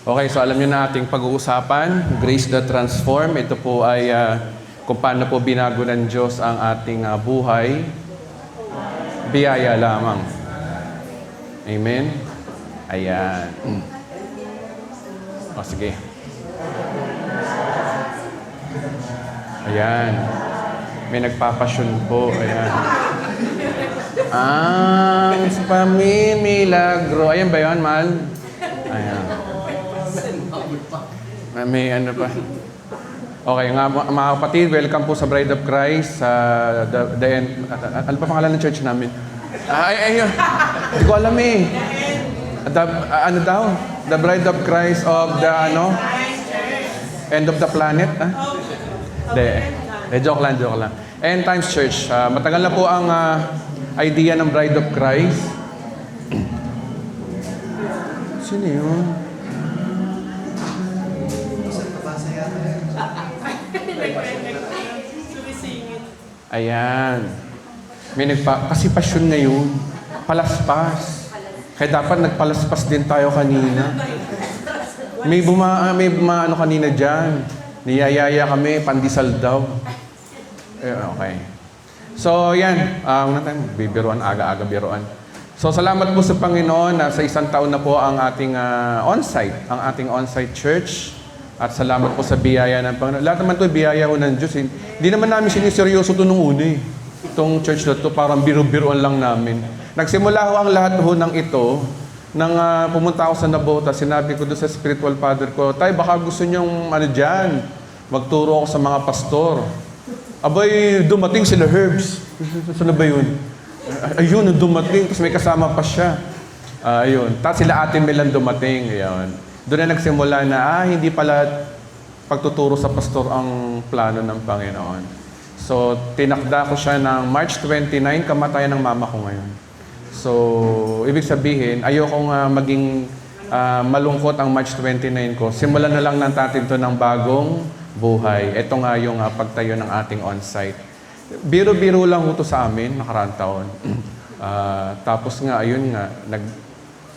Okay, so alam niyo na ating pag-uusapan, Grace that Transform. Ito po ay kung paano po binago ng Diyos ang ating buhay. Biyaya lamang. Amen? Ayan. O, sige. Ayan. May nagpapasyon po. Ayan. Sa pamimilagro. Ayan ba yun, Mal? Ayan. May ano pa. Okay, mga kapatid, welcome po sa Bride of Christ. Ano pa pangalan ng church namin? Ayun. Hindi ko alam eh. Ano daw? The Bride of Christ of the End of the planet? Joke lang. End Times Church. Matagal na po ang idea ng Bride of Christ. Sino yun? Ayan. Kasi pasyon ngayon. Palaspas. Kaya dapat nagpalaspas din tayo kanina. May ano kanina dyan. Niyayaya kami, pandesal daw. Okay. So, yan. Bibiruan, aga-aga biruan. So, salamat po sa Panginoon na sa isang taon na po ang ating on-site church. At salamat po sa biyaya ng Panginoon. Lahat naman ito, biyaya ho ng Diyos. Hindi naman namin siniseryoso ito nung una eh. Itong church na ito, parang biru-biruan lang namin. Nagsimula ho ang lahat ho ng ito, nang pumunta ako sa Nabota, sinabi ko doon sa spiritual father ko, Tay, baka gusto niyong dyan, magturo ako sa mga pastor. Abay, dumating sila Herbs. Saan ba yun? Ayun, dumating. Tapos may kasama pa siya. Ayun. Tapos sila Ate Melan dumating. Ayun. Doon na nagsimula na, hindi pala pagtuturo sa pastor ang plano ng Panginoon. So, tinakda ko siya ng March 29, kamatayan ng mama ko ngayon. So, ibig sabihin, ayokong maging malungkot ang March 29 ko. Simulan na lang natin ito ng bagong buhay. Ito nga yung pagtayo ng ating on-site. Biro-biro lang ito sa amin, nakaraang taon. Tapos nga, ayun nga,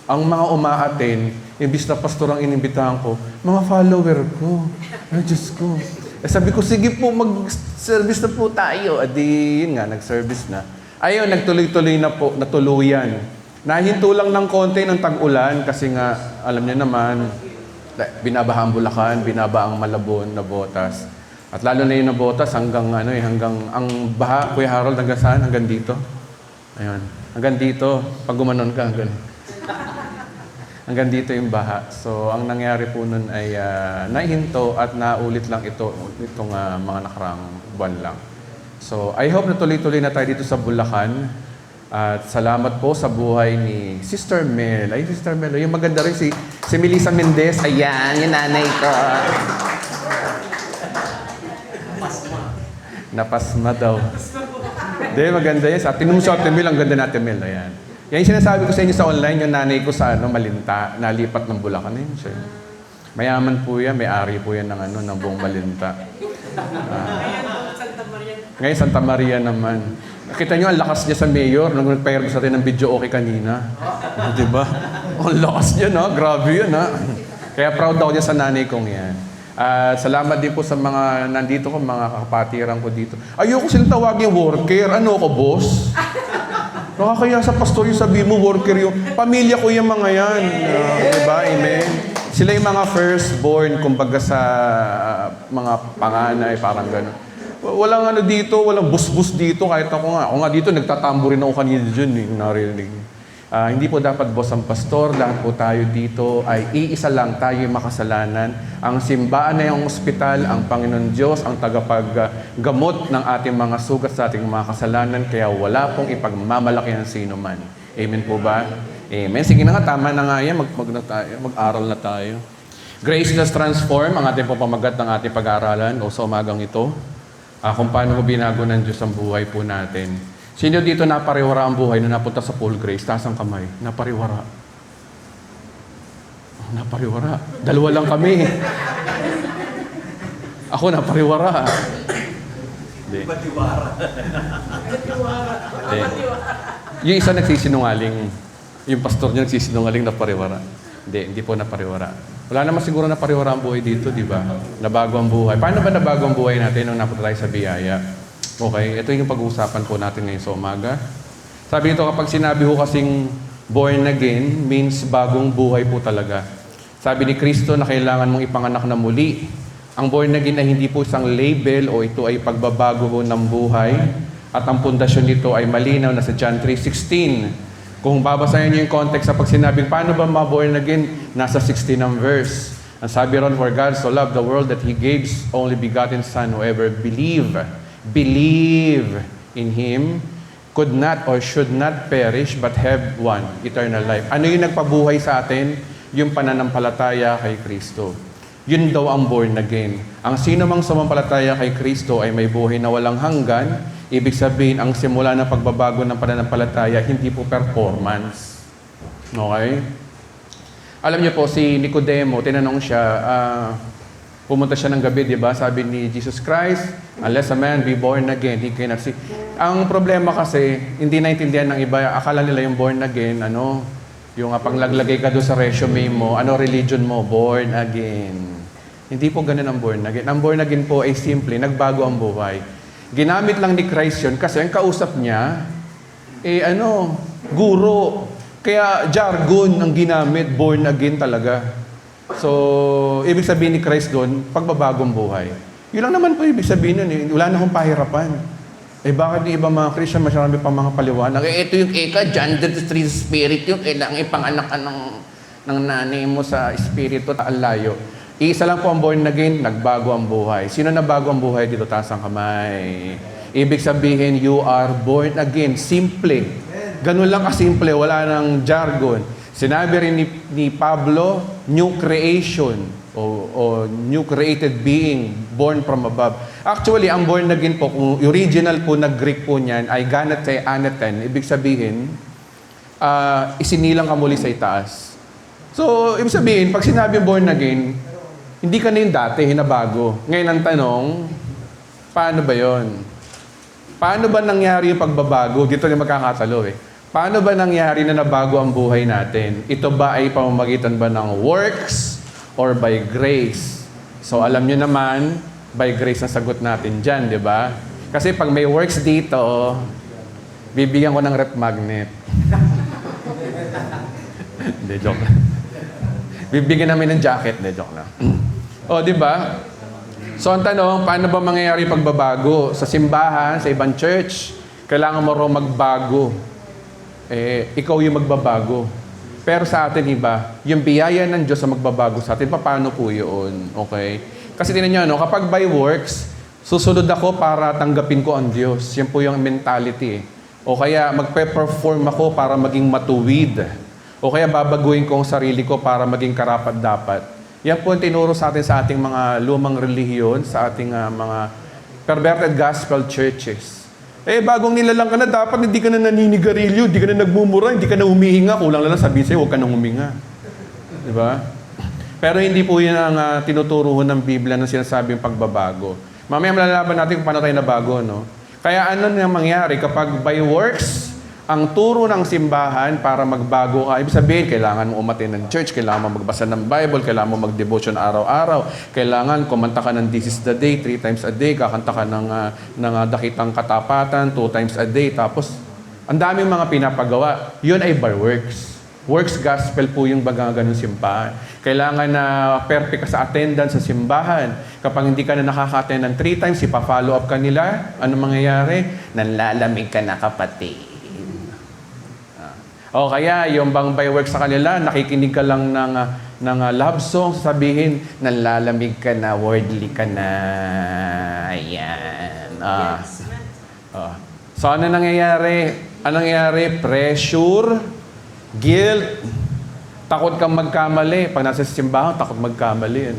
ang mga umaaten, imbis na pastor ang inimbitahan ko, mga follower ko. Ay, Diyos ko. Sabi ko, sige po, mag-service na po tayo. Adi, yun nga, nag-service na. Ayun, nagtuloy-tuloy na po, natuluyan. Nahinto lang ng konti ng tag-ulan kasi nga, alam niyo naman, binabaha ang Bulacan, binaba ang Malabon, Navotas. At lalo na yung Navotas hanggang ang baha, Kuya Harold, hanggang saan? Hanggang dito. Ayun. Hanggang dito, pag gumanon ka, hanggang dito yung baha. So, ang nangyari po nun ay nahinto at naulit lang itong mga nakarang buwan lang. So, I hope na tuloy-tuloy na tayo dito sa Bulacan. At salamat po sa buhay ni Sister Mel. Ay, Sister Mel. Yung maganda rin si Melissa Mendez. Ayan, yung nanay ko. Napasma daw. Hindi, maganda yan. Tinong sa Ate Mel, ang ganda na Ate Mel. Ayan. Yan yung sinasabi ko sa inyo sa online, yung nanay ko sa Malinta, nalipat ng Bulacan. Ayun siya. Mayaman po yan, may-ari po yan ng buong Malinta. Ngayon, Santa Maria naman. Nakita nyo, ang lakas niya sa mayor nung nagpayarbo sa atin ng video okay kanina. Diba? Ang lakas niya, no? Grabe yun, ha? Kaya proud ako niya sa nanay kong yan. Salamat din po sa mga nandito ko, mga kapatiran ko dito. Ayoko silang tawagin worker. Ano ko, boss? Nakakaya sa pastor yung sabi mo, worker yung pamilya ko yung mga yan. Diba? Amen? Sila yung mga firstborn, kumbaga sa mga panganay, parang gano'n. Walang dito, walang bus-bus dito, kahit ako nga dito, nagtatambo rin ako kanina dyan, narinig. Hindi po dapat boss ang pastor, lahat po tayo dito ay iisa lang, tayo yung makasalanan. Ang simbahan na yung ospital, ang Panginoon Diyos, ang tagapaggamot ng ating mga sugat sa ating mga kasalanan, kaya wala pong ipagmamalaki ng sino man. Amen po ba? Amen. Sige na nga, tama na nga yan, mag-aral na tayo. Grace that Transform, ang ating pamagat ng ating pag-aaralan o sa umagang ito. Kung paano ko binago ng Diyos ang buhay po natin. Sino dito napariwara ang buhay na napunta sa Paul Grace? Taas ang kamay. Napariwara. Napariwara. Dalawa lang kami. Ako napariwara. Hindi. Yung isa nagsisinungaling. Yung pastor niya nagsisinungaling napariwara. Hindi po napariwara. Wala naman siguro na parihura ang buhay dito, di ba? Nabago ang buhay. Paano ba nabago ang buhay natin nung napunta tayo sa biyaya? Okay, ito yung pag-uusapan po natin ngayon sa umaga. Sabi nito, kapag sinabi ko kasing born again, means bagong buhay po talaga. Sabi ni Kristo na kailangan mong ipanganak na muli. Ang born again ay hindi po isang label o ito ay pagbabago ng buhay. At ang pundasyon nito ay malinaw na sa John 3:16. Kung babasahin niyo yung context sa pag sinabing paano ba ma-born again, nasa 16 ang verse. Ang sabi ron, for God so loved the world that He gave His only begotten Son, whoever believe in Him, could not or should not perish, but have one, eternal life. Ano yung nagpabuhay sa atin? Yung pananampalataya kay Kristo. Yun daw ang born again. Ang sino mang sumampalataya kay Kristo ay may buhay na walang hanggan. Ibig sabihin, ang simula ng pagbabago ng pananampalataya, hindi po performance. Okay? Alam niyo po, si Nicodemo, tinanong siya, pumunta siya ng gabi, di ba? Sabi ni Jesus Christ, unless a man be born again, he cannot see. Ang problema kasi, hindi naintindihan ng iba, akala nila yung born again, yung panglaglagay ka doon sa resume mo, religion mo, born again. Hindi po ganun ang born again. Ang born again po ay simple, nagbago ang buhay. Ginamit lang ni Christ yun kasi ang kausap niya, guro. Kaya jargon ang ginamit, born again talaga. So, ibig sabihin ni Christ doon, pagbabagong buhay. Yun lang naman po ibig sabihin nun. Wala na akong pahirapan. Bakit yung ibang mga Christian, masyarami pang mga paliwanag? Ito yung gender to three spirit yun. Kailangan ipanganak ka ng nanay mo sa espiritu, layo. Isa lang po ang born again, nagbago ang buhay. Sino nabago ang buhay dito? Taas ang kamay. Ibig sabihin, you are born again. Simple. Ganun lang kasimple, wala nang jargon. Sinabi rin ni Pablo, new creation o new created being, born from above. Actually, ang born again po, kung original po na Greek po niyan, ay ganate anaten. Ibig sabihin, isinilang ka muli sa itaas. So, ibig sabihin, pag sinabi born again, hindi ka na yung dati, hinabago. Ngayon ang tanong, paano ba yon? Paano ba nangyari yung pagbabago? Dito na magkakatalo Paano ba nangyari na nabago ang buhay natin? Ito ba ay pamamagitan ba ng works or by grace? So alam nyo naman, by grace ang sagot natin dyan, di ba? Kasi pag may works dito, bibigyan ko ng rep magnet. Hindi, joke na. Bibigyan namin ng jacket. Hindi, joke na. Di ba? So, ang tanong, paano ba mangyayari pagbabago? Sa simbahan, sa ibang church, kailangan mo raw magbago. Ikaw yung magbabago. Pero sa atin, iba, yung biyaya ng Diyos sa magbabago sa atin, paano po yun? Okay? Kasi tinan nyo, kapag by works, susunod ako para tanggapin ko ang Diyos. Yan po yung mentality. O kaya, magpe-perform ako para maging matuwid. O kaya, babaguhin ko ang sarili ko para maging karapat-dapat. Yan po ang tinuro sa atin sa ating mga lumang relihiyon, sa ating mga perverted gospel churches. Bagong nilalang ka na, dapat hindi ka na naninigarilyo, hindi ka na nagmumura, hindi ka na humihinga. Kulang lang sabihin sa'yo, huwag ka nang huminga. Diba? Pero hindi po yan ang tinuturo ng Biblia na sinasabing pagbabago. Mamaya malalaman natin kung paano tayo nabago, no? Kaya ano na mangyari kapag by works, ang turo ng simbahan para magbago ka, ibig sabihin, kailangan mo umatin ng church, kailangan mo magbasa ng Bible, kailangan mo mag-devotion araw-araw, kailangan kumanta ka ng This is the Day, 3 times a day, kakanta ka ng Dakitang Katapatan, 2 times a day, tapos ang daming mga pinapagawa. Yun ay by works. Works gospel po yung bagang ganun simbahan. Kailangan na perfect ka sa attendance sa simbahan. Kapag hindi ka na nakaka-attend ng 3 times, ipa-follow up ka nila, ano mangyayari? Nanlalamig ka na, kapatid. O kaya, yung bang by work sa kanila, nakikinig ka lang ng love song, sasabihin, nanlalamig ka na, worldly ka na. Ayan. So, ano nangyayari? Ano nangyayari? Pressure, guilt, takot kang magkamali. Pag nasa simbahan, takot magkamali.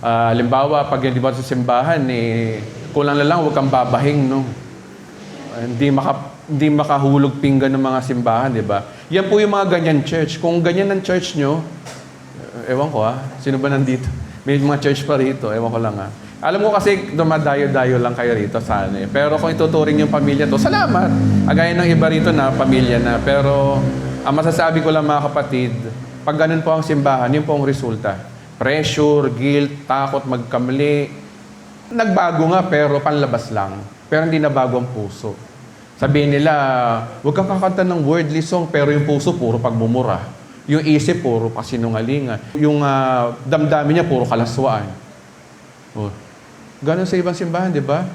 Halimbawa, pag hindi ba sa simbahan, kulang na lang, huwag kang babahing, no? Hindi makahulog pinggan ng mga simbahan, di ba? Yan po yung mga ganyan church. Kung ganyan ang church nyo, ewan ko sino ba nandito? May mga church pa rito, ewan ko lang Alam ko kasi dumadayo-dayo lang kayo rito sana Pero kung ituturing yung pamilya to, salamat. Agaya ng iba rito na pamilya na. Pero ang masasabi ko lang mga kapatid, Pag ganun po ang simbahan, yun po ang resulta. Pressure, guilt, takot, magkamali. Nagbago nga pero panlabas lang. Pero hindi na bago ang puso. Sabihin nila, huwag kang kakanta ng worldly song pero yung puso puro pagmumura. Yung isip puro kasinungalingan. Yung damdamin niya puro kalaswaan. Oh. Ganun sa ibang simbahan, di ba?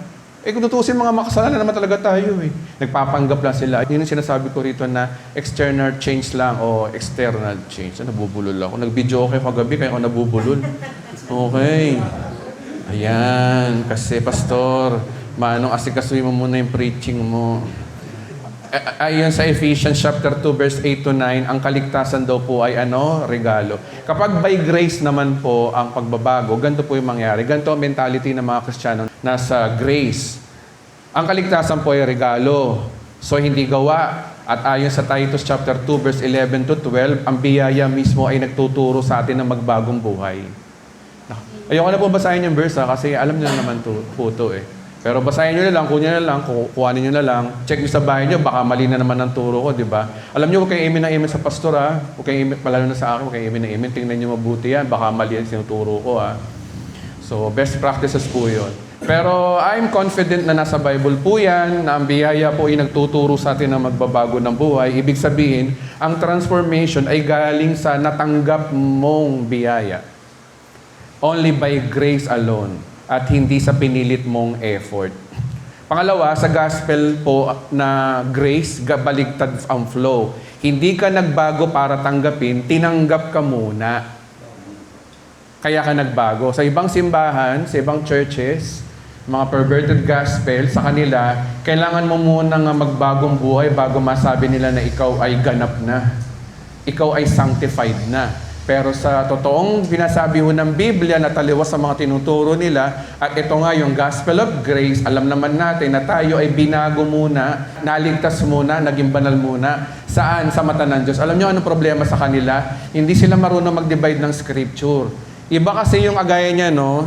Kung tutusin mga makasalanan naman talaga tayo eh. Nagpapanggap lang sila. Yun yung sinasabi ko rito na external change lang o external change. Nabubulol ako. Nag-video okay kagabi kaya ako nabubulol. Okay. Ayan. Kasi pastor, manong asikasuhin mo muna yung preaching mo. Ayon sa Ephesians chapter 2 verse 8 to 9, ang kaligtasan daw po ay regalo. Kapag by grace naman po ang pagbabago, ganito po yung mangyari. Ganito ang mentality ng mga Kristiyano nasa grace. Ang kaligtasan po ay regalo. So hindi gawa. At ayon sa Titus chapter 2 verse 11 to 12, ang biyaya mismo ay nagtuturo sa atin ng magbagong buhay. Ayoko na po basahin yung verse kasi alam niyo naman po ito eh. Pero basahin nyo na lang, kuhanin nyo na lang, check nyo sa bahay nyo, baka mali na naman ang turo ko, di ba? Alam nyo, huwag kayong imin na imin sa pastor, ha? Huwag kayong imin, palalo na sa akin, huwag kayong imin na imin. Tingnan nyo mabuti yan, baka mali ang sinuturo ko, ha? So, best practices po yun. Pero I'm confident na nasa Bible po yan, na ang biyaya po ay nagtuturo sa atin ng magbabago ng buhay. Ibig sabihin, ang transformation ay galing sa natanggap mong biyaya. Only by grace alone. At hindi sa pinilit mong effort. Pangalawa, sa gospel po na grace, baligtad ang flow. Hindi ka nagbago para tanggapin, tinanggap ka muna. Kaya ka nagbago. Sa ibang simbahan, sa ibang churches, mga perverted gospel, sa kanila, kailangan mo muna nga magbagong buhay bago masabi nila na ikaw ay ganap na. Ikaw ay sanctified na. Pero sa totoong binasabi ho ng Biblia na taliwas sa mga tinuturo nila, at ito nga yung gospel of grace, alam naman natin na tayo ay binago muna, naligtas muna, naging banal muna. Saan? Sa mata ng Diyos. Alam nyo anong problema sa kanila? Hindi sila marunong mag-divide ng scripture. Iba kasi yung agaya niya, no?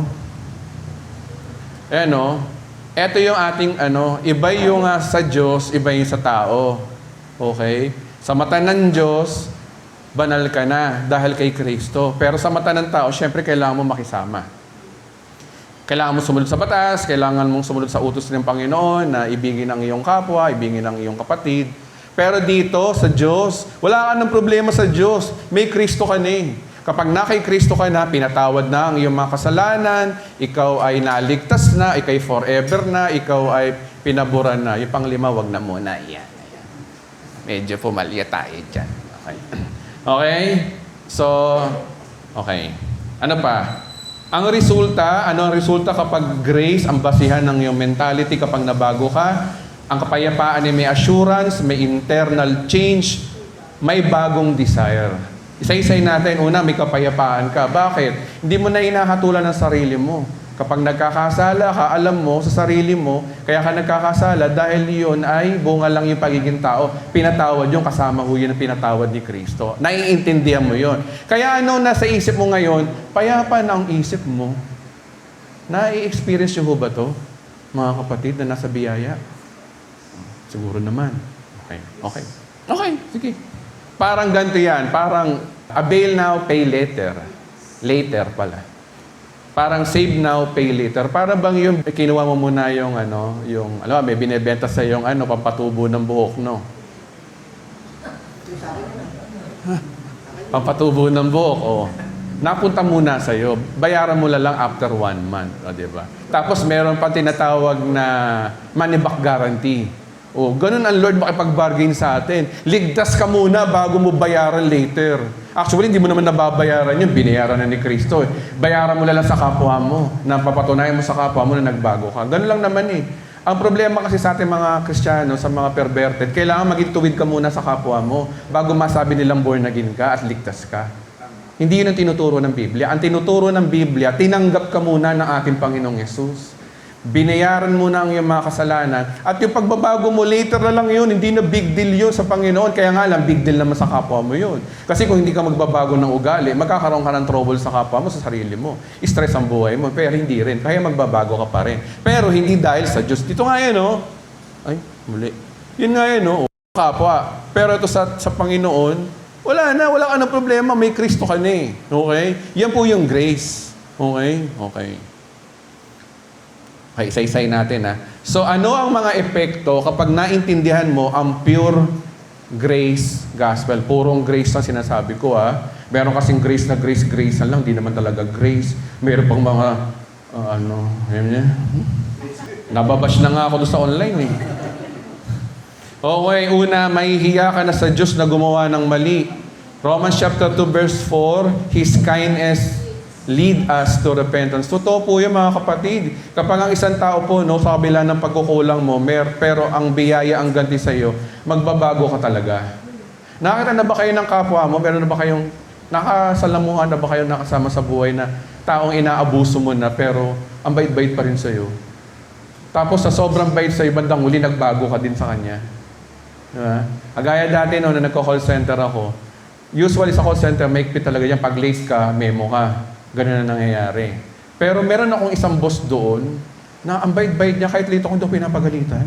Ito yung ating, iba yung sa Diyos, iba yung sa tao. Okay? Sa mata ng Diyos, banal ka na dahil kay Kristo. Pero sa mata ng tao, syempre kailangan mo makisama. Kailangan mo sumunod sa batas, kailangan mong sumunod sa utos ng Panginoon na ibigin ang iyong kapwa, ibigin ang iyong kapatid. Pero dito, sa Diyos, wala ka ng problema sa Diyos. May Kristo ka na eh. Kapag na kay Kristo ka na, pinatawad na ang iyong mga kasalanan, ikaw ay naligtas na, ikaw ay forever na, ikaw ay pinaburan na. Yung panglima, wag na muna. Yan. Medyo pumalya tayo dyan. Okay. Okay? So, okay. Ano pa? Ano ang resulta kapag grace, ang basihan ng iyong mentality kapag nabago ka? Ang kapayapaan ay may assurance, may internal change, may bagong desire. Isa-isay natin. Una, may kapayapaan ka. Bakit? Hindi mo na hinahatulan ng sarili mo. Kapag nagkakasala ka, alam mo sa sarili mo, kaya ka nagkakasala dahil yun ay bunga lang yung pagiging tao. Pinatawad yung kasama ho yun ang pinatawad ni Kristo. Naiintindihan mo yun. Kaya nasa isip mo ngayon, payapa na ang isip mo. Na-experience nyo ba to, mga kapatid na nasa biyaya? Siguro naman. Okay, sige. Parang ganito yan. Parang avail now, pay later. Later pala. Parang save now, pay later. Para bang yung kinuha mo muna yung may binebenta sa yung pampatubo ng buhok, no? Pampatubo ng buhok, napunta muna sa'yo. Bayaran mo lang after 1 month, di ba? Tapos meron pa tinatawag na money back guarantee. Ganun ang Lord makipag-bargain sa atin. Ligtas ka muna bago mo bayaran later. Actually, hindi mo naman nababayaran yun. Binayaran na ni Kristo. Bayaran mo lang sa kapwa mo. Napapatunayan mo sa kapwa mo na nagbago ka. Ganun lang naman eh. Ang problema kasi sa ating mga Kristiyano, sa mga perverted, kailangan maging tuwid ka muna sa kapwa mo bago masabi nilang born again ka at ligtas ka. Hindi yun ang tinuturo ng Biblia. Ang tinuturo ng Biblia, tinanggap ka muna ng ating Panginoong Yesus. Binayaran mo na ang iyong mga kasalanan. At yung pagbabago mo, later na lang yun. Hindi na big deal yun sa Panginoon. Kaya nga lang, big deal naman sa kapwa mo yun. Kasi kung hindi ka magbabago ng ugali, magkakaroon ka ng trouble sa kapwa mo, sa sarili mo. Stress ang buhay mo. Pero hindi rin. Kaya magbabago ka pa rin. Pero hindi dahil sa Diyos. Dito nga yan, Ay, muli. Yun nga yan, Kapwa. Pero ito sa Panginoon, Wala ka na problema. May Kristo ka na eh. Okay? Yan po yung grace. Okay? Okay. Okay, isa-isay natin ha. So, ano ang mga epekto kapag naintindihan mo ang pure grace gospel? Purong grace na sinasabi ko ha. Meron kasing grace na grace na lang. Di naman talaga grace. Meron pang mga, nababash na nga ako doon sa online eh. Okay, una, mahihiya ka na sa Diyos na gumawa ng mali. Romans chapter 2 verse 4, His kindness lead us to repentance. Totoo po yun mga kapatid. Kapag ang isang tao po, sa kabila ng pagkukulang mo, pero ang biyaya ang ganti sa iyo, magbabago ka talaga. Nakita na ba kayo ng kapwa mo? Meron na ba kayong nakasalamuhan na ba kayo nakasama sa buhay na taong inaabuso mo na pero ang bait-bait pa rin sa iyo? Tapos sa sobrang bait sa iyo, bandang huli, nagbago ka din sa kanya. Diba? Agaya dati na nagko-call center ako, usually sa call center, maikpit talaga yan. Pag late ka, memo ka. Ganun na nangyayari. Pero meron akong isang boss doon na ang bait-bait niya kahit late ako hindi ako pinapagalitan.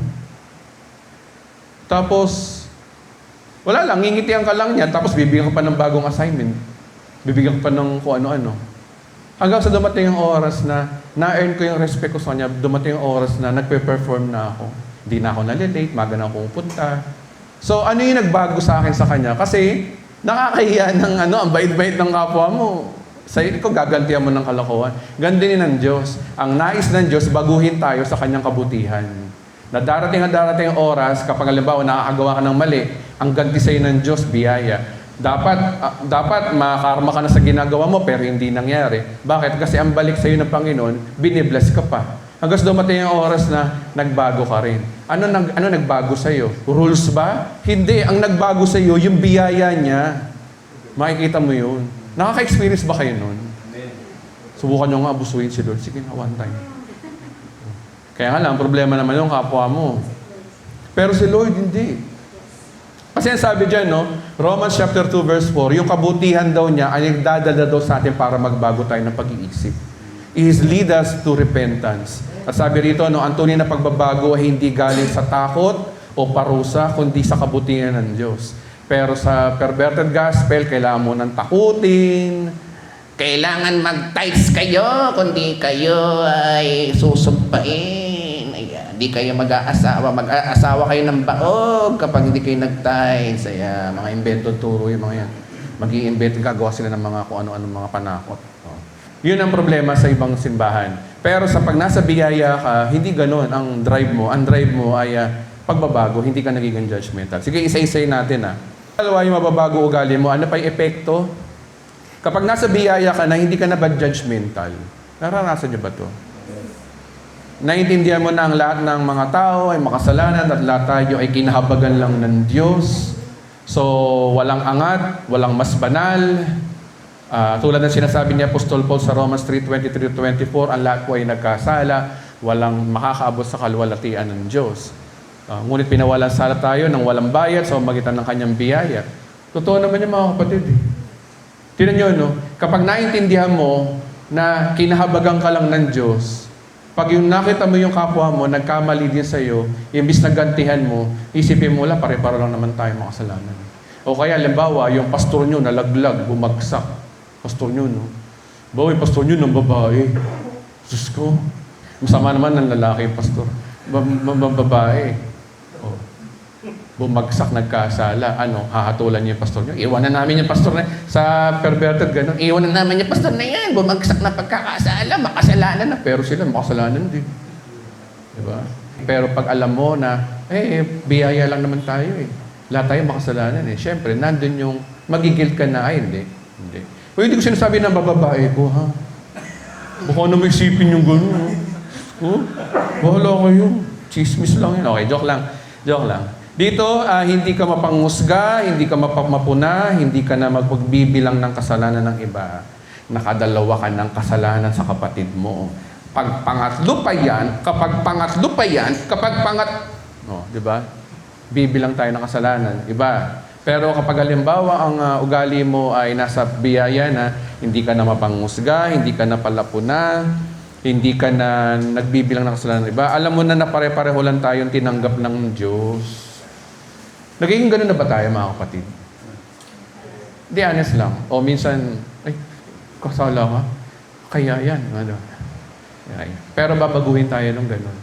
Tapos, wala lang, ngingitian ka lang niya, tapos bibigyan ka pa ng bagong assignment. Bibigyan ka pa ng kung ano-ano. Hanggang sa dumating ang oras na na-earn ko yung respect ko sa kanya, dumating ang oras na nagpe-perform na ako. Hindi na ako nalilate, maga na ako pupunta. So, ano yung nagbago sa akin sa kanya? Kasi, nakakahiya ng ang bait-bait ng kapwa mo. Sa'yo ko, gagantihan mo ng kalokohan. Ganda din ng Diyos. Ang nais ng Diyos, baguhin tayo sa kanyang kabutihan. Na darating ang oras, kapag halimbawa nakakagawa ka ng mali, ang ganti sa'yo ng Diyos, biyaya. Dapat makakarma ka na sa ginagawa mo, pero hindi nangyari. Bakit? Kasi ang balik sa'yo ng Panginoon, binibless ka pa. Hanggang dumating ang oras na nagbago ka rin. Ano nagbago sa'yo? Rules ba? Hindi. Ang nagbago sa'yo, yung biyaya niya. Makikita mo yun. Nakaka-experience ba kayo nun? Subukan nyo nga abusuin si Lord. Sige na, one time. Kaya nga lang, problema naman yung kapwa mo. Pero si Lord, hindi. Kasi ang sabi dyan, Romans chapter 2 verse 4, yung kabutihan daw niya ay nagdadala daw sa atin para magbago tayo ng pag-iisip. Is lead us to repentance. At sabi rito, ang tunay na pagbabago ay hindi galing sa takot o parusa, kundi sa kabutihan ng Diyos. Pero sa perverted gospel, kailangan mo nang takutin. Kailangan mag-tithes kayo, kundi kayo ay susumpain. Ayan, hindi kayo mag-aasawa. Mag-aasawa kayo ng baog kapag hindi kayo nag-tithes. Ayan, mga invento turo yung mga yan. Mag-i-invent, gagawa sila ng mga kung ano-ano mga panakot. Yun ang problema sa ibang simbahan. Pero sa pag nasa biyaya ka, hindi ganun ang drive mo. Ang drive mo ay pagbabago, hindi ka nagiging judgmental. Sige, isa-isay natin Dalawa yung mababago ugali mo, ano pa yung epekto? Kapag nasa biyaya ka na, hindi ka na ba judgmental? Naranasan niyo ba to? Naintindihan mo na ang lahat ng mga tao ay makasalanan at lahat tayo ay kinahabagan lang ng Diyos. So, walang angat, walang mas banal. Tulad ng sinasabi ni Apostol Paul sa Romans 3:23-24, ang lahat po ay nagkasala, walang makakaabot sa kaluwalhatian ng Diyos. Ngunit pinawalan sala tayo ng walang bayad sa pamamagitan ng kanyang biyaya. Totoo naman yung mga kapatid. Tignan nyo, kapag naintindihan mo na kinahabagan ka lang ng Diyos, pag yung nakita mo yung kapwa mo, nagkamali din sa iyo, imbis na gantihan mo, isipin mo lang, pare-paro lang naman tayo makasalanan. O kaya, halimbawa, yung pastor nyo nalaglag, bumagsak. Pastor nyo, Bawa yung pastor nyo ng babae. Diyos ko, masama naman ng lalaki yung pastor. Babae. Bumagsak, nagkasala. Hahatulan niyo yung pastor niyo. Iwanan namin yung pastor na sa perverted ganun. Iwanan namin yung pastor na yan. Bumagsak na pagkakasala, makasalanan na. Pero sila makasalanan din. Diba? Pero pag alam mo na, biyaya lang naman tayo Lahat tayo makasalanan Siyempre, nandun yung magigil ka na, hindi. O hindi ko sinasabi ng bababae ko, ha? Baka na may isipin yung gano'n. Bahala kayo. Chismis lang yun. Okay, joke lang. Dito, hindi ka mapanghusga, hindi ka mapapuna, hindi ka na magpagbibilang ng kasalanan ng iba. Nakadalawa ka ng kasalanan sa kapatid mo. Kapag pangatlo pa yan, di ba? Bibilang tayo ng kasalanan. Iba. Pero kapag halimbawa ang ugali mo ay nasa biyaya na, hindi ka na mapanghusga, hindi ka na palapuna, hindi ka na nagbibilang ng kasalanan ng iba, alam mo na pare-pareho lang tayong tinanggap ng Diyos. Nagiging ganun na ba tayo, mga kapatid? Di honest lang. O minsan, ay, kasala ka. Kaya yan. Ano? Ay. Pero babaguhin tayo ng ganun.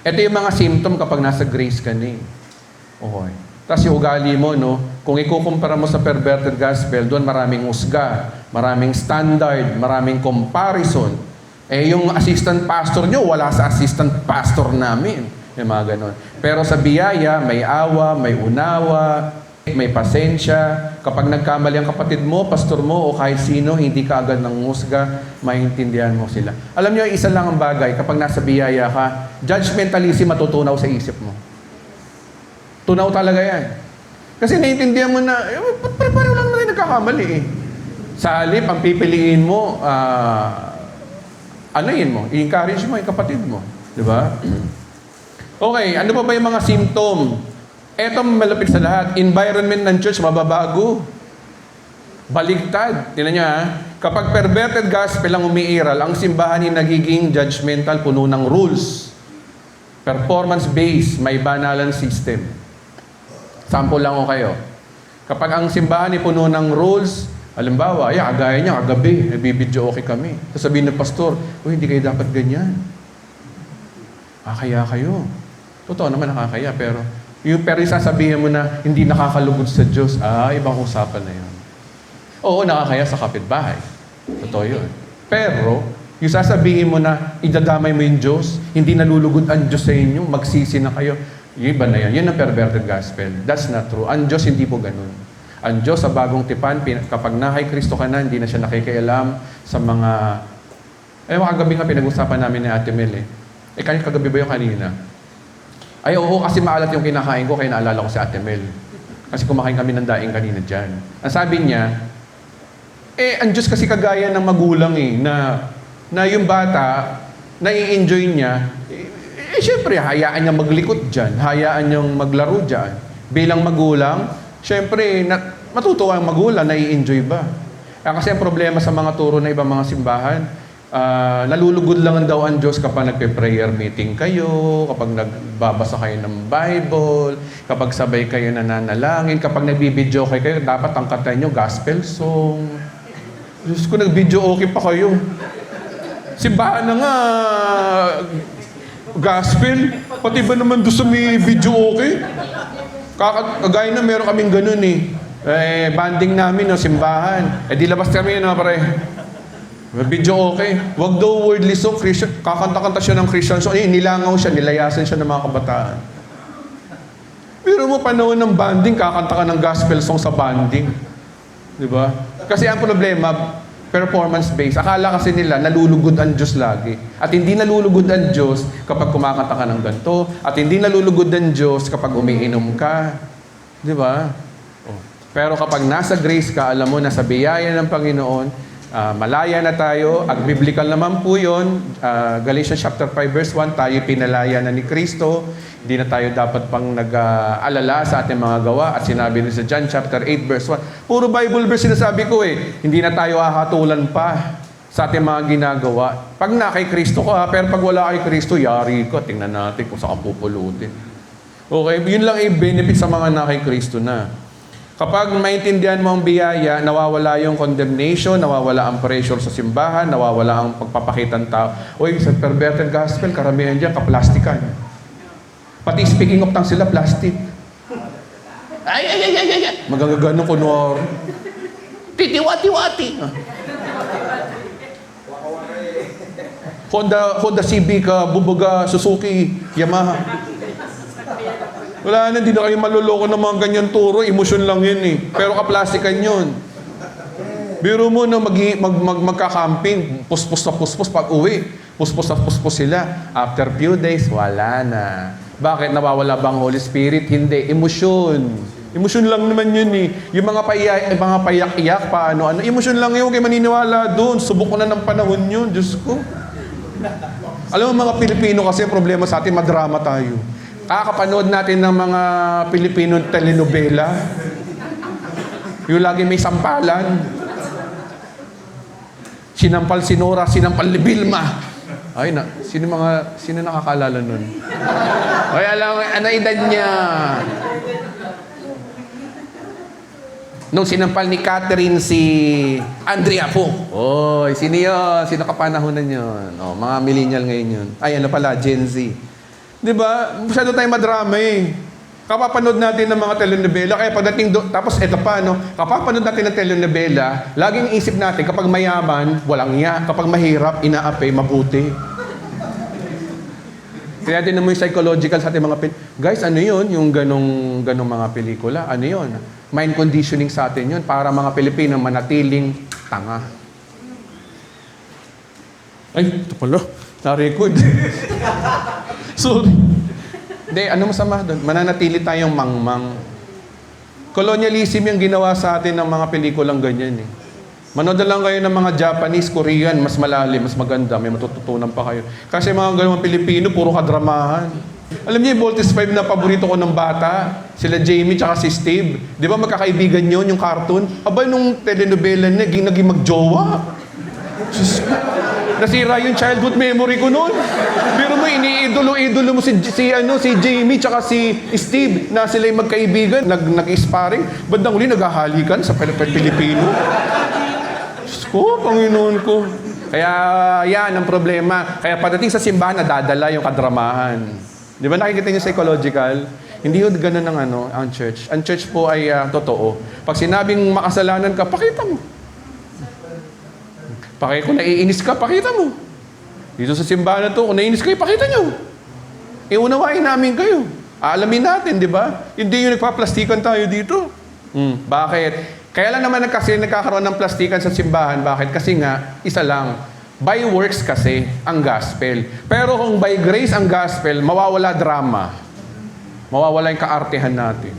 Ito yung mga symptom kapag nasa grace ka na eh. Okay. Tapos yung ugali mo, no? Kung ikukumpara mo sa perverted gospel, doon maraming husga, maraming standard, maraming comparison. Eh, yung assistant pastor nyo, wala sa assistant pastor namin. Yung mga ganon. Pero sa biyaya, may awa, may unawa, may pasensya. Kapag nagkamali ang kapatid mo, pastor mo, o kahit sino, hindi ka agad ng husga, maintindihan mo sila. Alam nyo, isa lang ang bagay, kapag nasa biyaya ka, judgmentalism matutunaw sa isip mo. Tunaw talaga yan. Kasi naiintindihan mo na, pareho lang naman nagkakamali eh. Sa halip, ang pipiliin mo, anuhin mo, i-encourage mo yung kapatid mo. Di ba? Okay, ano pa ba yung mga symptom? Eto malapit sa lahat. Environment ng church, mababago. Baligtad. Tingnan niyo ha. Kapag perverted gospel ang umiiral, ang simbahan ay nagiging judgmental, puno ng rules. Performance-based, may banalan system. Sample lang ko kayo. Kapag ang simbahan ay puno ng rules, halimbawa, agaya niya, kagabi, nabibidyo okay kami. Sasabihin ng pastor, hindi kayo dapat ganyan. Kaya kayo. Totoo naman nakakaya, pero yung sasabihin mo na hindi nakakalugod sa Diyos, ibang usapan na yun. Oo, nakakaya sa kapitbahay. Totoo yun. Pero, yung sasabihin mo na idadamay mo yung Diyos, hindi nalulugod ang Diyos sa inyo, magsisi na kayo, yung iba na yan. Yun ang perverted gospel. That's not true. Ang Diyos hindi po ganun. Ang Diyos sa bagong tipan, kapag nahay Kristo ka na, hindi na siya nakikialam sa mga... kagabi nga pinag-usapan namin ni Ate Mel kagabi ba yung kanina? Oo, kasi maalat yung kinakain ko, kaya naalala ko si Ate Mel. Kasi kumakain kami ng daing kanina dyan. Ang sabi niya, ang Diyos kasi kagaya ng magulang na yung bata, nai-enjoy niya, syempre, hayaan niya maglikot dyan, hayaan niyang maglaro dyan. Bilang magulang, syempre, matutuwa ang magulang, nai-enjoy ba? Kasi ang problema sa mga turo na ibang mga simbahan, nalulugod lang daw ang Diyos kapag nagpe-prayer meeting kayo, kapag nagbabasa kayo ng Bible, kapag sabay kayo nananalangin, kapag nagbibidyo kayo, dapat ang kanta nyo, gospel song. Diyos ko, nagbidyo okay pa kayo. Simbahan na nga, gospel, pati ba naman doon sa may video okay? Kagaya na meron kaming ganun banding namin, simbahan. Di labas kami, pare. Video okay. Wag daw worldly song, Christian. Kakanta-kanta siya ng Christian song. Nilangaw siya, nilayasan siya ng mga kabataan. Pero mo panahon ng banding, kakanta ka ng gospel song sa banding. Di ba? Kasi ang problema, performance-based. Akala kasi nila, nalulugod ang Diyos lagi. At hindi nalulugod ang Diyos kapag kumakanta ka ng ganito. At hindi nalulugod ang Diyos kapag umiinom ka. Di ba? Pero kapag nasa grace ka, alam mo, nasa biyaya ng Panginoon, malaya na tayo. At biblical naman po yun. Galatians chapter 5 verse 1, tayo pinalaya na ni Kristo. Hindi na tayo dapat pang nag-alala sa ating mga gawa. At sinabi rin sa John chapter 8 verse 1. Puro Bible verse sinasabi ko Hindi na tayo hahatulan pa sa ating mga ginagawa. Pag na kay Kristo ko pero pag wala kay Kristo, yari ko. Tingnan natin kung saan pupulutin. Okay, yun lang benefit sa mga na kay Kristo na. Kapag maintindihan mo ang biyaya, nawawala yung condemnation, nawawala ang pressure sa simbahan, nawawala ang pagpapakitang tao. Sa perverted gospel, karamihan dyan, kaplastikan. Pati speaking of tongues sila, plastic. Ay. Magagano kunwari. Titiwati-wati. Honda Civic, Bubuga, Suzuki, Yamaha. Wala na, hindi na kayo maluloko ng mga ganyan turo. Emosyon lang yun Pero kaplastikan yun. Biro mo na magka-camping, puspos na puspos pag uwi. Puspos na puspos sila. After few days, wala na. Bakit? Nawawala bang Holy Spirit? Hindi. Emosyon. Emosyon lang naman yun Yung mga payak-iyak, paano-ano. Emosyon lang yun. Huwag kayo maniniwala doon. Subok ko na ng panahon yun. Diyos ko. Alam mo mga Pilipino kasi problema sa atin, madrama tayo. Kakapanood natin ng mga Pilipino telenovela. Yung lagi may sampalan. Sinampal si Nora, sinampal ni Vilma. Sino nakakaalala nun? Ay, alam, ano edad niya? Nung sinampal ni Catherine si Andrea po. Oy, sino yun? Sino kapanahonan yun? Oh, mga millennial ngayon yun. Ay, ano pala, Gen Z. Di ba? Masyado tayo madrama eh. Kapapanood natin ng mga telenovela, kaya pagdating doon, tapos eto pa, no? Kapapanood natin ng telenovela, laging isip natin, kapag mayaman, walang iya. Kapag mahirap, inaapi, mabuti. Kaya din mo yung psychological sa ating mga guys, ano yun? Yung ganong mga pelikula. Ano yun? Mind conditioning sa atin yun para mga Pilipino manatiling tanga. Ay, ito pala. Na-record. Sorry. Hindi, ano masama doon? Mananatili tayong mangmang. Colonialism yung ginawa sa atin ng mga pelikulang ganyan eh. Manood na lang kayo ng mga Japanese, Korean, mas malalim, mas maganda, may matututunan pa kayo. Kasi mga ganun Pilipino, puro kadramahan. Alam niyo yung Voltes 5 na paborito ko ng bata? Sila Jamie tsaka si Steve. Di ba magkakaibigan yun, yung cartoon? Aba, nung telenovela niya, naging magjowa. Diyos ko. Nasira yung childhood memory ko noon. Pero mo, iniidolo-idolo mo si Jamie tsaka si Steve na sila yung magkaibigan, nag-sparring. Bandang uli, naghahalikan sa Pilipino. Diyos ko, Panginoon ko. Kaya yan ang problema. Kaya pagdating sa simbahan, nadadala yung kadramahan. Di ba nakikita niyo psychological? Hindi yun ganun ang church. Ang church po ay totoo. Pag sinabing makasalanan ka, pakita mo. Kung naiinis ka, pakita mo. Dito sa simbahan na to, kung naiinis kayo, pakita nyo. Unawain namin kayo. Aalamin natin, di ba? Hindi yung nagpaplastikan tayo dito. Bakit? Kaya lang naman kasi nagkakaroon ng plastikan sa simbahan. Bakit? Kasi nga, isa lang. By works kasi ang gospel. Pero kung by grace ang gospel, mawawala drama. Mawawala yung kaartehan natin.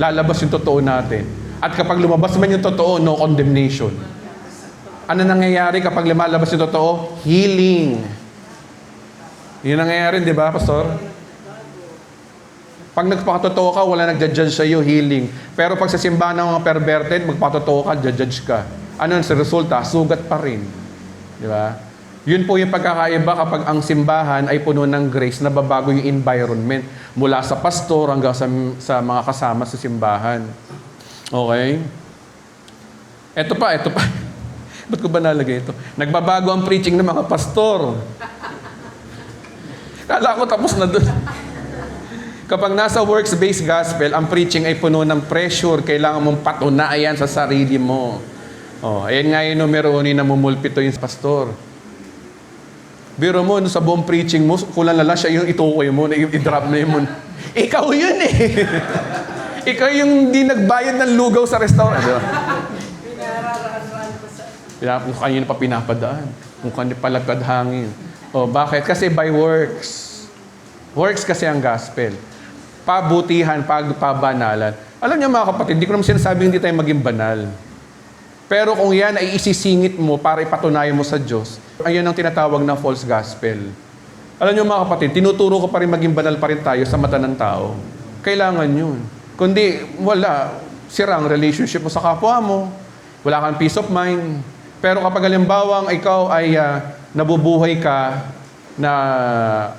Lalabas yung totoo natin. At kapag lumabas man yung totoo, no condemnation. Ano nangyayari kapag lumalabas yung totoo? Healing. Yun nangyayari, di ba, Pastor? Pag nagpakatotoo ka, wala nagja-judge sa iyo, healing. Pero pag sa simbahan ng mga perverted, magpakatotoo ka, judge ka. Ano sa resulta? Sugat pa rin. Di ba? Yun po yung pagkakaiba kapag ang simbahan ay puno ng grace, nababago yung environment mula sa pastor hanggang sa mga kasama sa simbahan. Okay? Ito pa. Ba't ko ba nalagay ito? Nagbabago ang preaching ng mga pastor. Kala ko tapos na doon. Kapag nasa works-based gospel, ang preaching ay puno ng pressure. Kailangan mong patunayan sa sarili mo. Ayan nga yung numero 1 na mumulpito yung pastor. Biro mo, sa buong preaching mo, kulang na lang siya yung itukoy mo, i-drop na yun mo. Ikaw yun eh. Ikaw yung di nagbayad ng lugaw sa restaurant. Kung kanina pa pinapadaan. Kung kanina palagkad hangin. Bakit? Kasi by works. Works kasi ang gospel. Pabutihan, pagpabanalan. Alam niyo mga kapatid, hindi ko naman sinasabing hindi tayo maging banal. Pero kung yan ay isisingit mo para ipatunayan mo sa Diyos, ayun ang tinatawag na false gospel. Alam niyo mga kapatid, tinuturo ko pa rin maging banal pa rin tayo sa mata ng tao. Kailangan yun. Kundi wala, sira ang relationship mo sa kapwa mo. Wala kang peace of mind. Pero kapag halimbawang ikaw ay nabubuhay ka na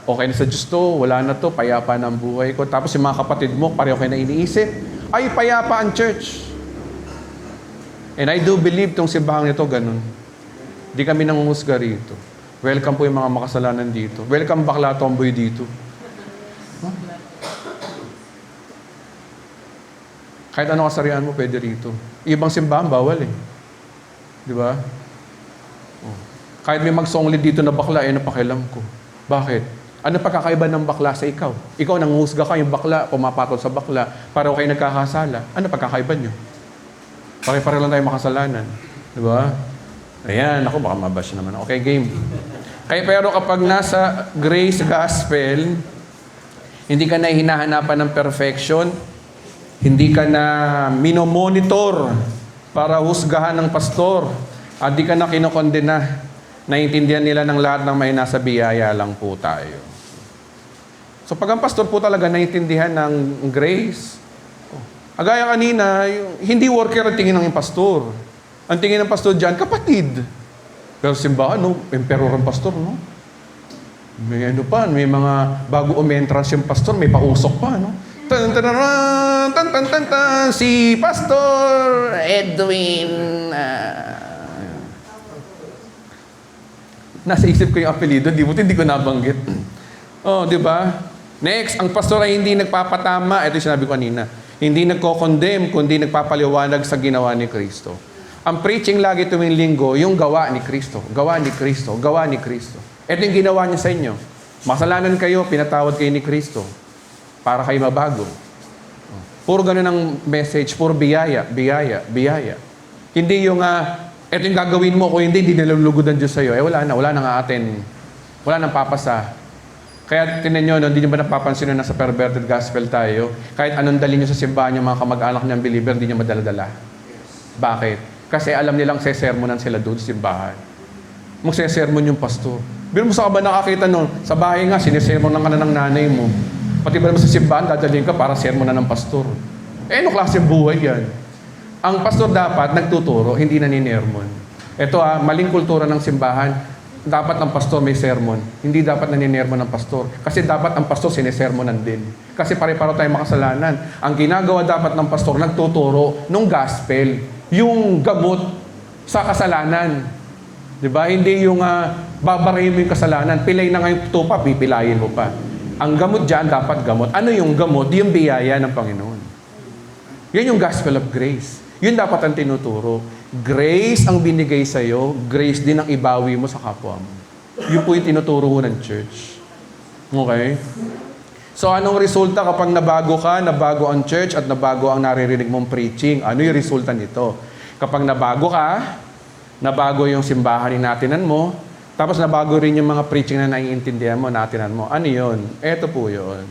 okay na sa Diyos to, wala na to, payapa na ang buhay ko. Tapos yung mga kapatid mo, pareho kayo na iniisip, ay payapa ang church. And I do believe tong simbahang ito ganun. Di kami nangunghusga rito. Welcome po yung mga makasalanan dito. Welcome bakla tomboy dito. Huh? Kahit ano kasarian mo, pwede rito. Ibang simbahan, bawal eh. Di ba? Kahit may magsonglid dito na bakla, ano pakialam ko. Bakit? Ano pagkakaiba ng bakla sa ikaw? Ikaw nanghusga ka, yung bakla, pumapatol sa bakla, para kayo nagkakasala. Ano pagkakaiba nyo? Pare-pare lang tayo makasalanan. Di ba? Ayan, ako baka mabash naman. Okay, game. Kaya pero kapag nasa grace gospel, hindi ka na hinahanapan ng perfection, hindi ka na minomonitor para husgahan ng pastor, at di ka na kinokondena. Naiintindihan nila ng lahat ng may nasa biyaya lang po tayo. So pag ang pastor po talaga naiintindihan ng grace, agaya kanina, hindi worker ang tingin ng pastor. Ang tingin ng pastor dyan, kapatid. Pero simbahan, emperor ang pastor, no? May ano pa, may mga bago umentrance yung pastor, may pausok pa, no? Tantarara! Si Pastor Edwin. Nasa isip ko yung apelido, hindi ko nabanggit. Oh, di ba? Next, ang pastor ay hindi nagpapatama. Ito yung sinabi ko kanina. Hindi nagko-condemn, kundi nagpapaliwanag sa ginawa ni Kristo. Ang preaching lagi tuwing linggo, yung gawa ni Kristo. Gawa ni Kristo. Gawa ni Kristo. Ito yung ginawa niya sa inyo. Makasalanan kayo, pinatawad kayo ni Kristo. Para kayo mabago. Puro ganun ang message, puro biyaya, biyaya, biyaya. Hindi yung, ito yung gagawin mo, kung hindi nalulugod ang Diyos sa'yo. Wala na nga atin. Wala nang papasa. Kaya tinan nyo, hindi nyo ba napapansin na nasa perverted gospel tayo? Kahit anong dali nyo sa simbahan yung mga kamag-anak ng believer, hindi nyo madala-dala. Bakit? Kasi alam nilang sesermonan sila doon sa simbahan. Magsesermon yung pastor. Biro mo sa ka ba nakakita nun? Sa bahay nga, sinesermonan ka na ng nanay mo. Pati ba naman sa simbahan, dadalhin ka para sermonan ng pastor. Ano klaseng buhay yan? Ang pastor dapat nagtuturo, hindi naninermon. Ito maling kultura ng simbahan. Dapat ang pastor may sermon. Hindi dapat naninermon ng pastor. Kasi dapat ang pastor sinesermonan din. Kasi pare-paro tayong makasalanan. Ang ginagawa dapat ng pastor, nagtuturo ng gospel. Yung gamot sa kasalanan. Diba? Hindi yung babarahin mo yung kasalanan. Pilay na nga yung tupa, pipilayin mo pa. Ang gamot dyan, dapat gamot. Ano yung gamot? Yung biyaya ng Panginoon. Yan yung gospel of grace. Yun dapat ang tinuturo. Grace ang binigay sa'yo, grace din ang ibawi mo sa kapwa mo. Yun po yung tinuturo ng church. Okay? So, anong resulta kapag nabago ka, nabago ang church, at nabago ang naririnig mong preaching? Ano yung resulta nito? Kapag nabago ka, nabago yung simbahan natinan mo, tapos nabago rin yung mga preaching na naiintindihan mo, natinan mo. Ano yun? Eto po yun.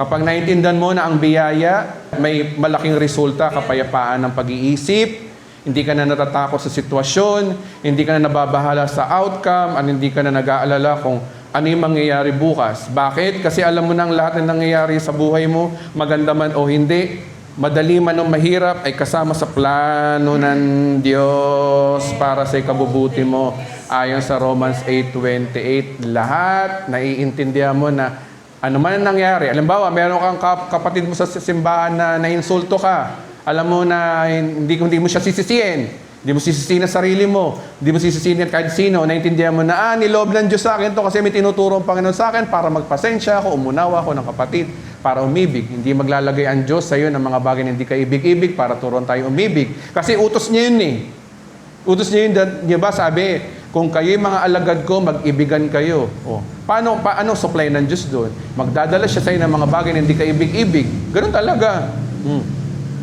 Kapag naiintindihan mo na ang biyaya, may malaking resulta, kapayapaan ng pag-iisip, hindi ka na natatakot sa sitwasyon, hindi ka na nababahala sa outcome, at hindi ka na nag-aalala kung ano yung mangyayari bukas. Bakit? Kasi alam mo na ang lahat na nangyayari sa buhay mo, maganda man o hindi, madali man o mahirap, ay kasama sa plano ng Diyos para sa ikabubuti mo. Ayon sa Romans 8:28, lahat naiintindihan mo na ano man ang nangyari. Halimbawa, meron kang kapatid mo sa simbahan na nainsulto ka. Alam mo na hindi mo siya sisisihin. Hindi mo sisisihin ang sarili mo. Hindi mo sisisihin kahit sino. Naintindihan mo na, niloob ng Diyos sa akin to kasi may tinuturo ang Panginoon sa akin para magpasensya ako, umunawa ako ng kapatid, para umibig. Hindi maglalagay ang Diyos sa iyo ng mga bagay na hindi ka ibig-ibig para turuan tayo umibig. Kasi utos niya yun eh. Utos niya yun, di ba sabi, kung kayo'y mga alagad ko, mag-ibigan kayo. Paano supply ng Diyos doon? Magdadala siya sa iyo ng mga bagay na hindi ka ibig-ibig. Ganun talaga.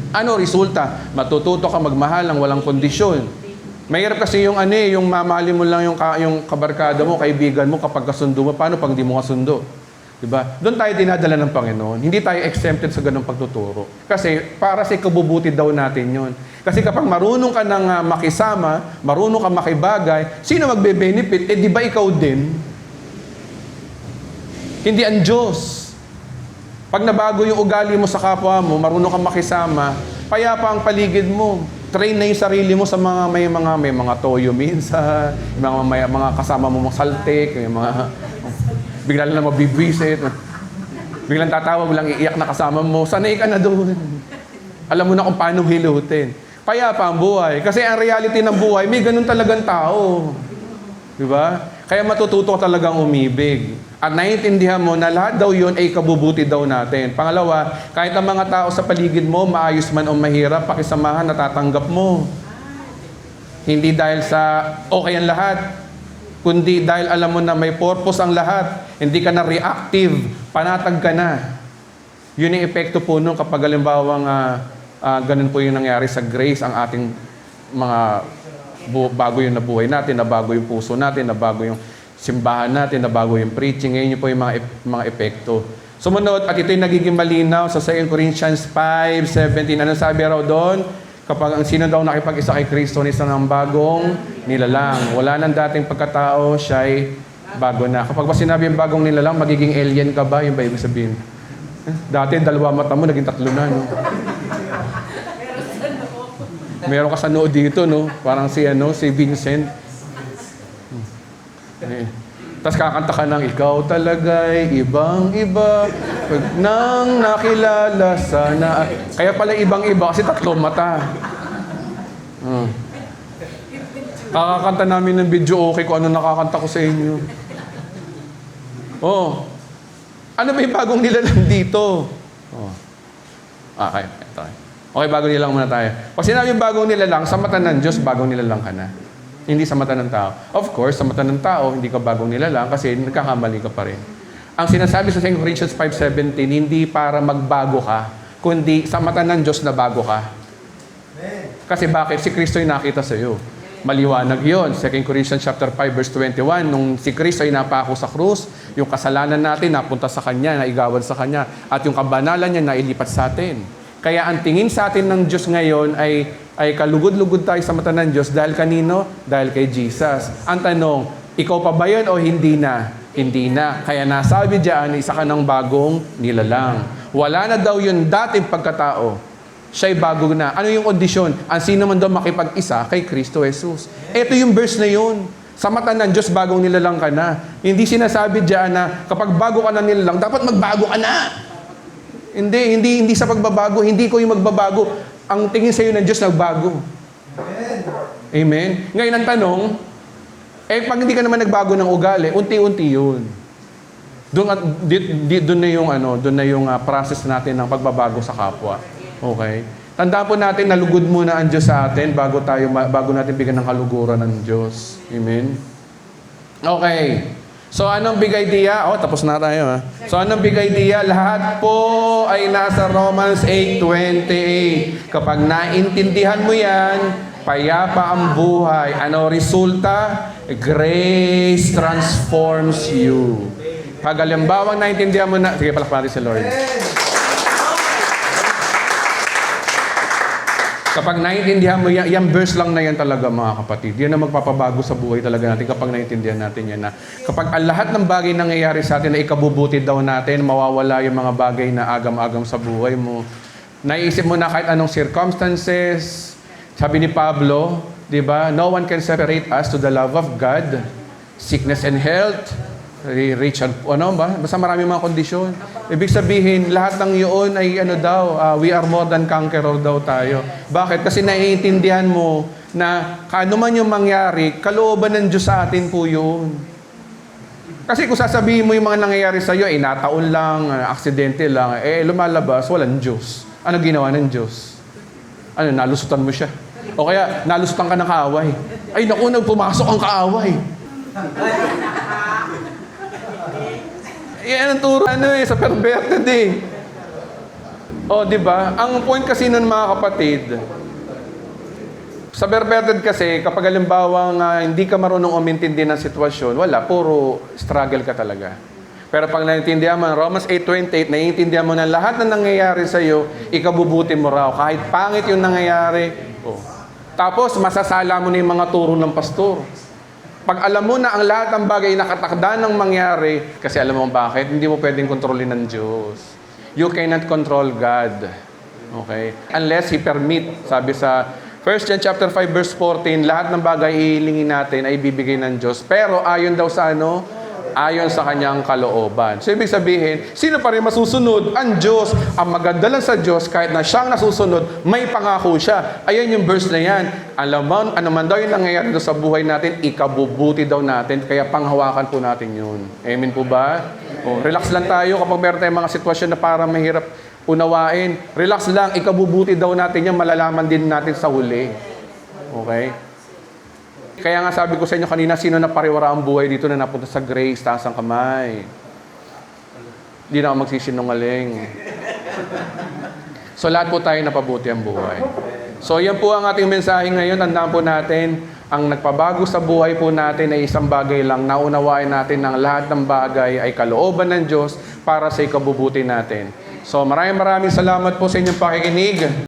Ano resulta? Matututo ka magmahal ng walang kondisyon. Mahirap kasi yung yung mamali mo lang yung kabarkada mo, kaibigan mo, kapag kasundo mo. Paano pag di mo kasundo? Diba? Doon tayo dinadala ng Panginoon. Hindi tayo exempted sa ganung pagtuturo. Kasi para sa ikabubuti daw natin yun. Kasi kapag marunong ka ng makisama, marunong ka makibagay, sino magbe-benefit? Di ba ikaw din? Hindi ang Diyos. Pag nabago yung ugali mo sa kapwa mo, marunong kang makisama, payapa ang paligid mo. Train na yung sarili mo sa may mga toyo minsan, may mga kasama mo saltik, may mga bigla lang mabibwisit, biglang tatawa, biglang iiyak na kasama mo, sanay ka na doon. Alam mo na kung paano hilutin. Payapa ang buhay. Kasi ang reality ng buhay, may ganun talagang tao. Diba? Kaya matututo ka talagang umibig. At naiintindihan mo na lahat daw yun ay kabubuti daw natin. Pangalawa, kahit ang mga tao sa paligid mo, maayos man o mahirap, pakisamahan, natatanggap mo. Hindi dahil sa okay ang lahat, kundi dahil alam mo na may purpose ang lahat. Hindi ka na reactive, panatag ka na. Yun yung epekto po nun kapag halimbawang ganun po yung nangyari sa grace, ang ating mga bago yung nabuhay natin, nabago yung puso natin, nabago yung simbahan natin, nabago yung preaching. Ngayon yun po yung mga epekto. Sumunod, at ito yung nagiging malinaw sa 2 Corinthians 5:17. Ano sabi raw doon? Kapag ang sino daw nakipag-isa kay Kristo, isa ng bagong nilalang. Wala nang dating pagkatao, siya'y bago na. Kapag ba sinabi yung bagong nilalang, magiging alien ka ba? Yung ba ibig sabihin? Dati, dalawa mata mo, naging tatlo na, no? Meron ka sa noo dito, no? Parang si Vincent. Tapos kakanta ka ng, ikaw talaga'y ibang-iba, pag nang nakilala sana. Kaya pala ibang-iba kasi 3 mata. Kakakanta namin ng video okay kung ano nakakanta ko sa inyo. Oh. Ano ba yung bagong nilalang dito? Oh. Okay, ito. Okay, bagong nilalang muna tayo. Pag sinabi yung bagong nilalang, sa mata ng Diyos, bagong nilalang ka na. Hindi sa mata ng tao. Of course, sa mata ng tao, hindi ka bagong nilalang kasi nagkakamali ka pa rin. Ang sinasabi sa 2 Corinthians 5:17, hindi para magbago ka, kundi sa mata ng Diyos na bago ka. Kasi bakit? Si Kristo yung nakita sa iyo. Maliwanag yun. 2 Corinthians chapter 5 verse 21, nung si Kristo ay napako sa krus, yung kasalanan natin napunta sa Kanya, naigawan sa Kanya, at yung kabanalan niya nailipat sa atin. Kaya ang tingin sa atin ng Diyos ngayon ay kalugod-lugod tayo sa mata ng Diyos dahil kanino? Dahil kay Jesus. Ang tanong, ikaw pa ba yun o hindi na? Hindi na. Kaya nasabi diyan, isa ka ng bagong nilalang. Wala na daw yun dating pagkatao. Siya'y bago na. Ano yung kondisyon? Ang sino man daw makipag-isa kay Kristo Jesus. Ito yung verse na yun. Sa mata ng Diyos, bagong nilalang ka na. Hindi sinasabi diyan na kapag bago ka na nilalang, dapat magbago ka na. Hindi sa pagbabago. Hindi ko yung magbabago. Ang tingin sa iyo ng Diyos, nagbago. Amen. Amen. Ngayon ang tanong, pag hindi ka naman nagbago ng ugali, unti-unti yun. Doon na yung process natin ng pagbabago sa kapwa. Okay? Tandaan po natin, nalugod muna ang Diyos sa atin bago natin bigyan ng kaluguran ng Diyos. Amen? Okay. So, anong big idea? Tapos na tayo. So, anong big idea? Lahat po ay nasa Romans 8:28. Kapag naintindihan mo yan, payapa ang buhay. Ano resulta? Grace transforms you. Pag alimbawang naintindihan mo na, sige, palakpakan natin si Lord. Kapag naiintindihan mo yan, yung verse lang na yan talaga mga kapatid. Yan ang magpapabago sa buhay talaga natin kapag naiintindihan natin yan na kapag ang lahat ng bagay nangyayari sa atin na ikabubuti daw natin, mawawala yung mga bagay na agam-agam sa buhay mo. Naiisip mo na kahit anong circumstances, sabi ni Pablo, di ba? No one can separate us to the love of God, sickness and health, rich and basta marami mga kondisyon. Ibig sabihin, lahat ng yun ay we are more than conqueror daw tayo. Bakit? Kasi naiintindihan mo na kano man yung mangyari, kalooban ng Diyos sa atin po yun. Kasi kung sasabihin mo yung mga nangyayari sa iyo, nataon lang, aksidente lang, lumalabas, walang Diyos. Ano ginawa ng Diyos? Nalusutan mo siya. O kaya, nalusutan ka ng kaaway. Ay, naku, pumasok ang kaaway. Yan ang turo sa perverted di ba? Ang point kasi nun mga kapatid, sa perverted kasi, kapag halimbawa hindi ka marunong umintindi ng sitwasyon, wala, puro struggle ka talaga. Pero pag naiintindihan mo, Romans 8:28, naiintindihan mo na lahat na nangyayari sa iyo, ikabubuti mo raw. Kahit pangit yung nangyayari. Tapos, masasala mo na yung mga turo ng pastor. Pag alam mo na ang lahat ng bagay nakatakda ng mangyari, kasi alam mo bakit, hindi mo pwedeng kontrolin ng Diyos. You cannot control God. Okay? Unless He permit. Sabi sa 1 John chapter 5 verse 14, lahat ng bagay ihilingin natin ay bibigay ng Diyos. Pero ayon daw sa ayon sa kanyang kalooban. So, ibig sabihin, sino pa rin masusunod? Ang Diyos. Ang maganda lang sa Diyos, kahit na siyang nasusunod, may pangako siya. Ayan yung verse na yan. Alam mo, ano man daw yung nangyayari sa buhay natin, ikabubuti daw natin, kaya panghawakan po natin yun. Amen po ba? Relax lang tayo kapag meron tayong mga sitwasyon na parang mahirap unawain. Relax lang, ikabubuti daw natin yan, malalaman din natin sa huli. Okay? Kaya nga sabi ko sa inyo kanina, sino na pariwara ang buhay dito na napunta sa grace, taas ang kamay. Hindi na ako magsisinungaling. So lahat po tayo napabuti ang buhay. So yan po ang ating mensahe ngayon. Tandaan po natin, ang nagpabago sa buhay po natin ay isang bagay lang. Naunawain natin ng lahat ng bagay ay kalooban ng Diyos para sa ikabubuti natin. So maraming salamat po sa inyong pakikinig.